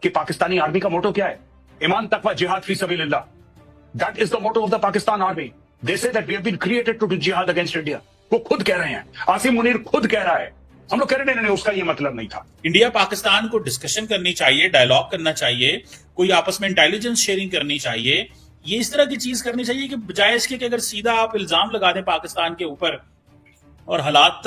कि पाकिस्तानी आर्मी का मोटो क्या है? ईमान तकवा जिहाद फी सबीलिल्लाह। That is the motto of the Pakistan army. They say that we have been created to do जिहाद अगेंस्ट इंडिया। वो खुद कह रहे हैं, आसिम मुनीर खुद कह रहा है। हम लोग कह रहे हैं नहीं, उसका ये मतलब नहीं था। इंडिया पाकिस्तान को डिस्कशन करनी चाहिए, डायलॉग करना चाहिए, कोई आपस में इंटेलिजेंस शेयरिंग करनी चाहिए। ये इस तरह की चीज करनी चाहिए कि बजाय इसके कि अगर सीधा आप इल्जाम लगा दें पाकिस्तान के ऊपर और हालात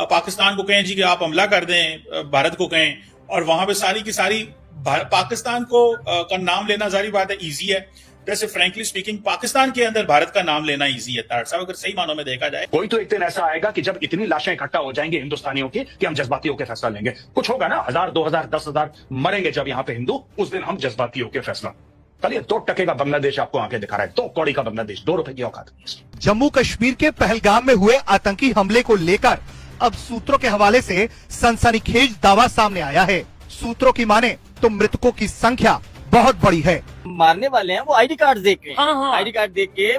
पाकिस्तान को कहें जी कि आप हमला कर दें, भारत को कहें, और वहां पे सारी की सारी पाकिस्तान को का नाम लेना जारी बात है इजी है। वैसे फ्रैंकली स्पीकिंग पाकिस्तान के अंदर भारत का नाम लेना इजी है तार साहब, अगर सही मानों में देखा जाए। कोई तो एक दिन ऐसा आएगा कि जब इतनी लाशें इकट्ठा हो जाएंगी हिंदुस्तानियों की कि हम जज्बाती होकर फैसला लेंगे। कुछ होगा ना, 1000, 2000, 10,000 मरेंगे जब यहाँ पे हिंदू, उस दिन हम जज्बाती होकर फैसला। कल ये 2 टके का बांग्लादेश आपको आंखें दिखा रहा है, 2 कौड़ी का बांग्लादेश, 2 रुपए की औकात। जम्मू कश्मीर के पहलगाम में हुए आतंकी हमले को लेकर अब सूत्रों के हवाले से सनसनीखेज दावा सामने आया है। सूत्रों की माने तो मृतकों की संख्या बहुत बड़ी है। मारने वाले हैं वो आईडी कार्ड देख के, हाँ। आईडी कार्ड देख के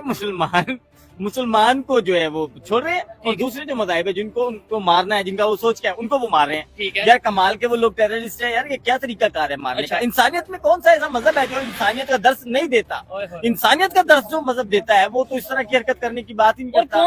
मुसलमान को जो है वो छोड़ रहे हैं, और दूसरे जो मज़ाहिब है जिनको उनको मारना है, जिनका वो सोच क्या है, उनको वो मार रहे हैं। ठीक है यार कमाल के वो लोग टेररिस्ट है यार, ये क्या तरीका कार है मारने का। इंसानियत में कौन सा ऐसा मजहब है जो इंसानियत का दर्स नहीं देता? इंसानियत का दर्स जो मजहब देता है वो तो इस तरह की हरकत करने की बात ही नहीं करता।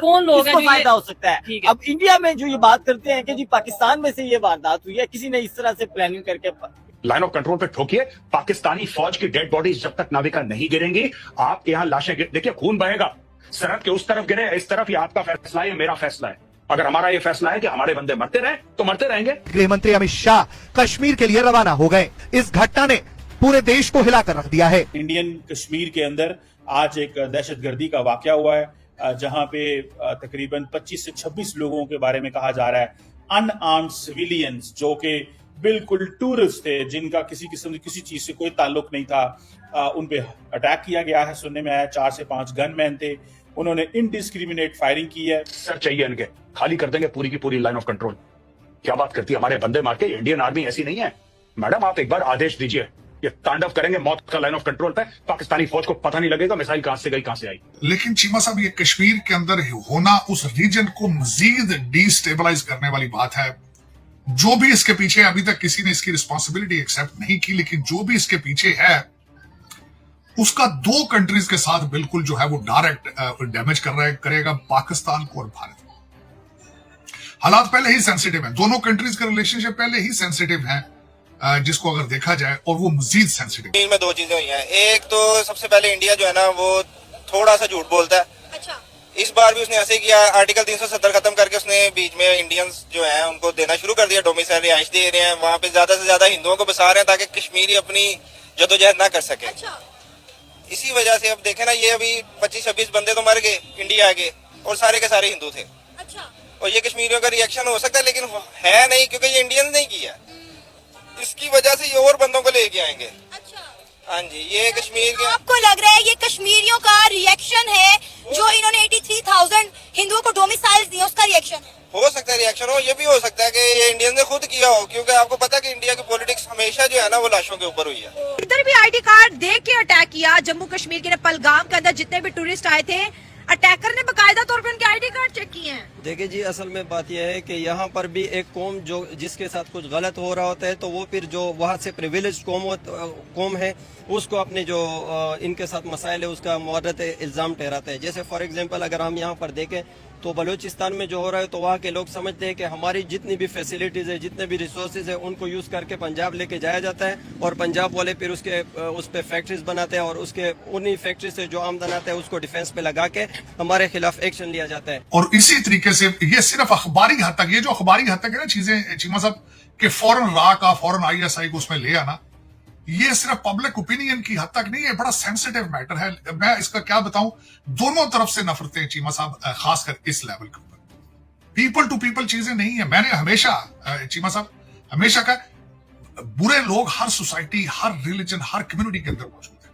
कौन लोग हैं किसको जो फायदा हो सकता है? ठीक है। अब इंडिया में जो ये बात करते हैं कि जी पाकिस्तान में से ये वारदात हुई है, किसी ने इस तरह से प्लानिंग करके लाइन ऑफ कंट्रोल पे ठोकिए। पाकिस्तानी फौज की डेड बॉडीज जब तक नाविका नहीं गिरेंगी, आपके यहाँ लाशें देखिए, खून बहेगा। सरहद के उस तरफ गिरे, इस तरफ, ये आपका फैसला है, ये मेरा फैसला है। अगर हमारा ये फैसला है कि हमारे बंदे मरते रहे तो मरते रहेंगे। गृह मंत्री अमित शाह कश्मीर के लिए रवाना हो गए। इस घटना ने पूरे देश को हिलाकर रख दिया है। इंडियन कश्मीर के अंदर आज एक दहशतगर्दी का वाकया हुआ है, जहां पे तकरीबन 25 से 26 लोगों के बारे में कहा जा रहा है, अनआर्म्ड सिविलियंस जो कि बिल्कुल टूरिस्ट थे, जिनका किसी किस्म किसी चीज से कोई ताल्लुक नहीं था, उन पे अटैक किया गया है। सुनने में आया 4 से 5 गनमैन थे, उन्होंने इनडिस्क्रिमिनेट फायरिंग की है। सर चाहिए इनके, खाली कर देंगे पूरी की पूरी लाइन ऑफ कंट्रोल। क्या बात करती है, हमारे बंदे मार के। इंडियन आर्मी ऐसी नहीं है मैडम, आप एक बार आदेश दीजिए, ये तांडव करेंगे मौत का लाइन ऑफ कंट्रोल पे। पाकिस्तानी फौज को पता नहीं लगेगा मिसाइल कहां से गई कहां से आई। लेकिन चीमा साहब, ये कश्मीर के अंदर होना उस रीजन को मजीद डिस्टेबलाइज करने वाली बात है। जो भी इसके पीछे, अभी तक किसी ने इसकी रिस्पॉन्सिबिलिटी एक्सेप्ट नहीं की, लेकिन जो भी इसके पीछे है उसका 2 कंट्रीज के साथ बिल्कुल जो है वो डायरेक्ट डैमेज करेगा पाकिस्तान को और भारत को। हालात पहले ही सेंसिटिव हैं, दोनों कंट्रीज का रिलेशनशिप पहले ही सेंसिटिव है, जिसको अगर देखा जाए, और वो मजीद सेंसिटिव। में 2 चीजें हुई हैं। एक तो सबसे पहले इंडिया जो है ना वो थोड़ा सा झूठ बोलता है। अच्छा। इस बार भी उसने ऐसे किया, आर्टिकल 370 खत्म करके उसने बीच में इंडियंस जो हैं उनको देना शुरू कर दिया, डोमिसाइल रिहाइश दे रहे हैं, वहां पे ज्यादा से ज्यादा हिंदुओं को बसा रहे हैं ताकि कश्मीरी अपनी जदोजहद ना कर सके। अच्छा। इसी वजह से अब देखे ना, ये अभी 25-26 बंदे तो मर गए इंडिया के, और सारे के सारे हिंदू थे। अच्छा। और ये कश्मीरियों का रिएक्शन हो सकता है, लेकिन है नहीं, क्योंकि ये इंडियंस नहीं किया। इसकी वजह से ये और बंदों को लेके आएंगे। अच्छा। हाँ जी, ये कश्मीर के। आपको लग रहा है ये कश्मीरियों का रिएक्शन है जो इन्होंने 83,000 हिंदुओं को डोमिसाइल दिए, उसका रिएक्शन है? हो सकता है रिएक्शन हो, ये भी हो सकता है कि ये इंडियंस ने खुद किया हो, क्योंकि आपको पता है कि इंडिया की पॉलिटिक्स हमेशा जो है ना वो लाशों के ऊपर हुई है। इधर भी आईडी कार्ड देख के अटैक किया। जम्मू कश्मीर के पहलगाम के अंदर जितने भी टूरिस्ट आए थे, अटैकर ने बकायदा तौर पे उनके आईडी कार्ड चेक किए हैं। देखिए जी, असल में बात यह है कि यहाँ पर भी एक कौम जो जिसके साथ कुछ गलत हो रहा होता है तो वो फिर जो वहाँ से प्रिविलेज कौम है उसको अपने जो इनके साथ मसाइल है उसका मुआरत इल्ज़ाम ठहराता है। जैसे फॉर एग्जांपल अगर हम यहाँ पर देखें तो बलूचिस्तान में जो हो रहा है तो वहाँ के लोग समझते हैं कि हमारी जितनी भी फैसिलिटीज है, जितने भी रिसोर्सेज है, उनको यूज करके पंजाब लेके जाया जाता है, और पंजाब वाले फिर उस पे फैक्ट्रीज बनाते हैं, और उसके उन्हीं फैक्ट्री से जो आमदन आता है उसको डिफेंस पे लगा के हमारे खिलाफ एक्शन लिया जाता है। और इसी तरीके से ये सिर्फ अखबारी हद तक, ये जो अखबारी हद तक है ना चीजें चीमा साहब, कि फौरन रा का फौरन ISI को उसमें ले आना, ये सिर्फ पब्लिक ओपिनियन की हद तक नहीं है, बड़ा सेंसिटिव मैटर है। मैं इसका क्या बताऊं, दोनों तरफ से नफरतें चीमा साहब, खासकर इस लेवल के ऊपर पीपल टू पीपल चीजें नहीं है। मैंने हमेशा चीमा साहब हमेशा कहा, बुरे लोग हर सोसाइटी, हर रिलीजन, हर कम्युनिटी के अंदर मौजूद है,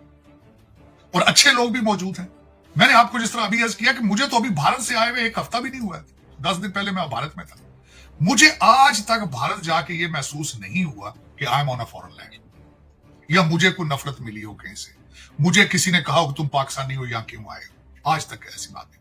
और अच्छे लोग भी मौजूद हैं। मैंने आपको जिस तरह अभी अर्ज किया कि मुझे तो अभी भारत से आए हुए 1 हफ्ता भी नहीं हुआ है, 10 दिन पहले मैं भारत में था। मुझे आज तक भारत जाके ये महसूस नहीं हुआ कि I am on a foreign land, या मुझे कोई नफरत मिली हो कहीं से, मुझे किसी ने कहा हो कि तुम पाकिस्तानी हो, या क्यों आए हो। आज तक ऐसी बात नहीं।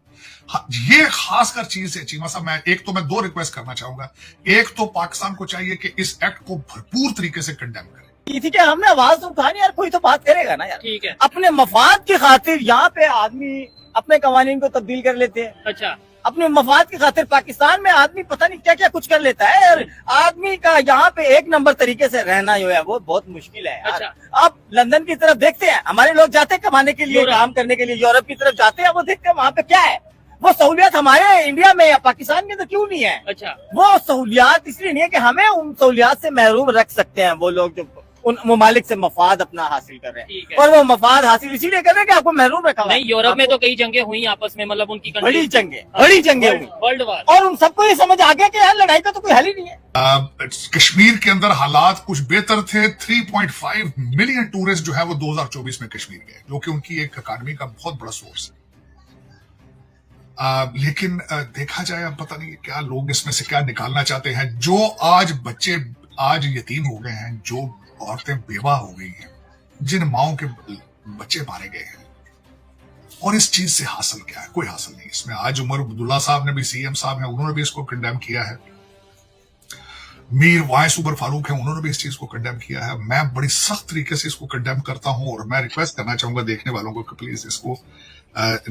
ये खासकर चीज है चीमा साहब। मैं 2 रिक्वेस्ट करना चाहूंगा। एक तो पाकिस्तान को चाहिए कि इस एक्ट को भरपूर तरीके से कंडेम करे, की थी कि हमने आवाज तो उठानी यार, कोई तो बात करेगा ना यार। ठीक है। अपने मफाद की खातिर यहाँ पे आदमी अपने कवानीन को तब्दील कर लेते हैं। अच्छा, अपने मफाद की खातिर पाकिस्तान में आदमी पता नहीं क्या क्या कुछ कर लेता है यार। आदमी का यहाँ पे एक नंबर तरीके से रहना जो है वो बहुत मुश्किल है यार। अच्छा। आप लंदन की तरफ देखते हैं, हमारे लोग जाते हैं कमाने के लिए, यूरोप। काम करने के लिए, यूरोप की तरफ जाते हैं, वो देखते हैं वहाँ पे क्या है। वो सहूलियत हमारे इंडिया में या पाकिस्तान के अंदर क्यों नहीं है? अच्छा, वो सहूलियात इसलिए नहीं है कि हमें उन सहूलियात से महरूम रख सकते हैं वो लोग जो उन ममालिक से मफाद अपना हासिल कर रहे ठीक हैं। है। और वो मफाद हासिल इसीलिए कर रहे हैं कि आपको महरूम रखा हुआ है। नहीं, यूरोप में तो कई जंगें हुई आपस में, मतलब उनकी बड़ी जंगे हुई वर्ल्ड वार। और उन सबको ये समझ आ गया कि यार लड़ाई का तो कोई हल ही नहीं है। कश्मीर के अंदर हालात कुछ बेहतर थे। 3.5 मिलियन टूरिस्ट जो है वो 2024 में कश्मीर गए, जो कि उनकी एक इकॉनमी का बहुत बड़ा सोर्स है। लेकिन देखा जाए, अब पता नहीं क्या लोग इसमें से क्या निकालना चाहते हैं। जो आज बच्चे आज यतीम हो गए हैं, जो औरतें बेवा हो गई हैं, जिन माओं के बच्चे मारे गए हैं, और इस चीज से हासिल क्या है? कोई हासिल नहीं इसमें। आज उमर अब्दुल्ला साहब ने भी, सीएम साहब हैं, उन्होंने भी इसको कंडेम किया है। मीर वाइस उमर फारूक है, उन्होंने भी इस चीज को कंडेम किया है। मैं बड़ी सख्त तरीके से इसको कंडेम करता हूं और मैं रिक्वेस्ट करना चाहूंगा देखने वालों को कि प्लीज इसको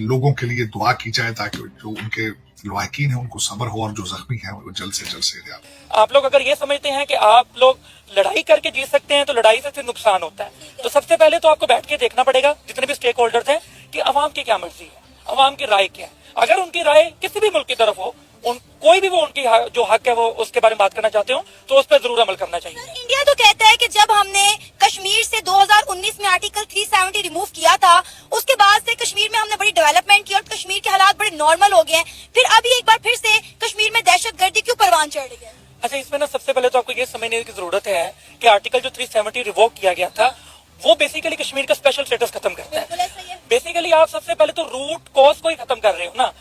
लोगों के लिए दुआ की जाए ताकि जो उनके लवाकिन है उनको सब्र हो और जो जख्मी है वो जल्द से जल्द सेहत। आप लोग अगर ये समझते हैं कि आप लोग लड़ाई करके जीत सकते हैं तो लड़ाई से सिर्फ नुकसान होता है। तो सबसे पहले तो आपको बैठ के देखना पड़ेगा जितने भी स्टेक होल्डर्स हैं कि अवाम की क्या मर्जी है, अवाम की राय क्या है। अगर उनकी राय किसी भी मुल्क की तरफ हो, कोई भी वो उनकी जो हक है वो उसके बारे में बात करना चाहते हो तो उस पर जरूर अमल करना चाहिए। इंडिया तो कहता है कि जब हमने कश्मीर से 2019 में आर्टिकल 370 रिमूव किया था, उसके बाद से कश्मीर में हमने बड़ी डेवलपमेंट की और कश्मीर के हालात बड़े नॉर्मल हो गए हैं। फिर अभी एक बार फिर से कश्मीर में दहशतगर्दी क्यों परवान चढ़ रही है? अच्छा, इसमें ना सबसे पहले तो आपको ये समझने की जरूरत है कि आर्टिकल जो 370 रिवोक किया गया था वो बेसिकली कश्मीर का स्पेशल स्टेटस खत्म करता है। बेसिकली आप सबसे पहले तो रूट कॉज को ही खत्म कर रहे हो ना।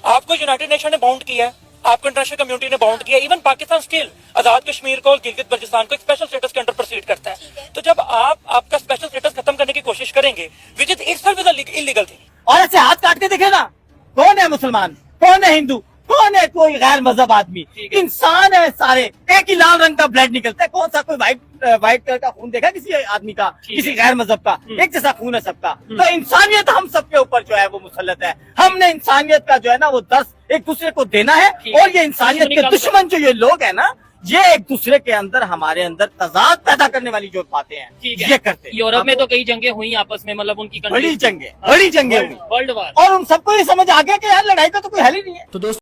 आपको यूनाइटेड नेशन ने बाउंड किया है, आपको इंटरनेशनल कम्युनिटी ने बाउंड किया, इवन पाकिस्तान स्टिल आजाद कश्मीर को, गिलगित बल्चिस्तान को एक स्पेशल स्टेटस के अंडर प्रोसीड करता है। तो जब आप आपका स्पेशल स्टेटस खत्म करने की कोशिश करेंगे which is itself illegal thing. और ऐसे हाथ काट के देखे ना, कौन है मुसलमान, कौन है हिंदू, कौन है कोई गैर मजहब आदमी, इंसान है सारे। एक ही लाल रंग का ब्लड निकलता है, कौन सा कोई व्हाइट कलर का खून देखा किसी आदमी का, किसी गैर मजहब का? एक जैसा खून है सबका। तो इंसानियत हम सबके ऊपर जो है वो मुसल्लत है। हमने इंसानियत का जो है ना वो 10 एक दूसरे को देना है। और ये इंसानियत के दुश्मन जो ये लोग है ना, ये एक दूसरे के अंदर हमारे अंदर तजाद पैदा करने वाली जो बातें हैं ये करते हैं। यूरोप में तो कई जंगें हुई आपस में, मतलब उनकी बड़ी जंगे हुई वर्ल्ड वार। और उन सबको ये समझ आ गया कि यार लड़ाई का तो कोई हल ही नहीं है। तो दोस्तों